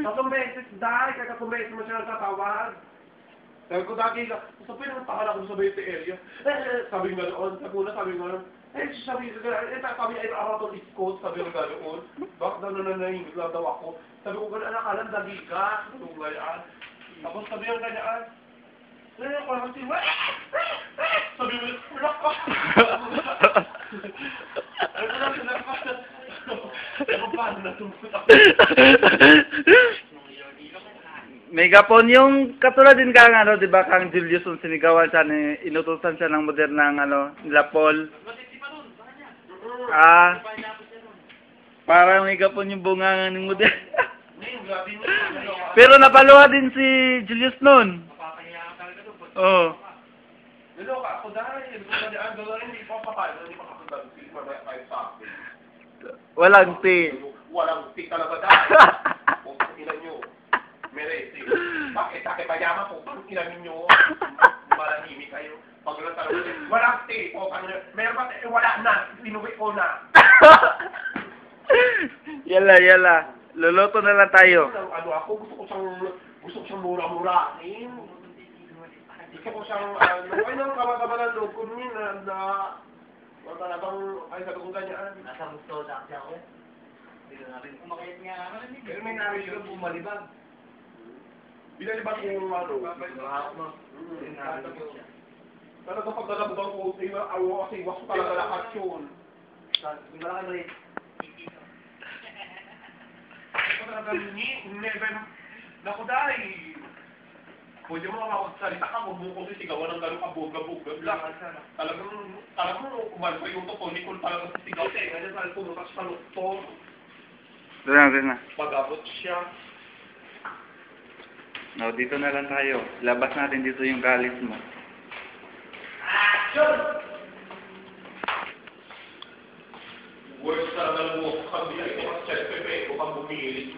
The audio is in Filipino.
Tatlong beses, dahil kaya tatlong beses mo siya nagtatawag. Sabi ko, dagi ka, sabi naman tahan ako sa Bayte area. Sabi nga noon, sabi nga noon, sabi ay ako itong iskot, sabi nga noon. Bakit nananahimik lang daw ako? Sabi ko, gano'n anak, alam, dagi ka. Tapos sabi nga ganyan, ako lang si sabi mo, wala ka. Ano lang sila ka? Ako paano natungkot ako? Megapon yung katulad din kang ano, 'di ba, kang Julius yung sinigawan siya ni inutusan siya ng modernang ano, nila Paul. Parang Megapon yung bunga ng modern. Pero napaluha din si Julius noon. Oh. Niloka ako dahil hindi pa papayag, hindi pa kakagad, hindi pa papayag sa akin. Walang tea. Walang tea talaga dahil. Kung ilan nyo. Merete. Bakit? Bakit mayaman po? Pag ilamin nyo, malahimik kayo. Pag talaga, walang tea. O, meron ba? Wala na. Pinuwi ko na. Yala. Luluto na lang tayo. Ano ako? Gusto ko siyang mura-murahin. Gusto ko siyang, ay nang kawagabalan loob ko niya na talagang, ay sabi kong ganyan. Nasa gusto na ako eh. Hindi na rin kumakit nga naman. Pero may narinig ka bumalibag. Binalibag ko yung ano. Talaga pag nalabang ko, kasi iwas ko talaga lahat yun. Di ba lang kayo maliit? Ako talaga never, naku dahil. Pwede mo makakagsalita ka, huwag mo kong sisigawan ng gano'ng kabog-gabog lang. Talagang umal ko yung toko, hindi ko talaga sisigaw siya. Ganyan talaga pumunta sa doktor. Doon na. Pag-abot siya. No, dito na lang tayo. Labas natin dito yung galis mo. Action! Words talaga mo kami ay mga chef pepe ko pag bumilit.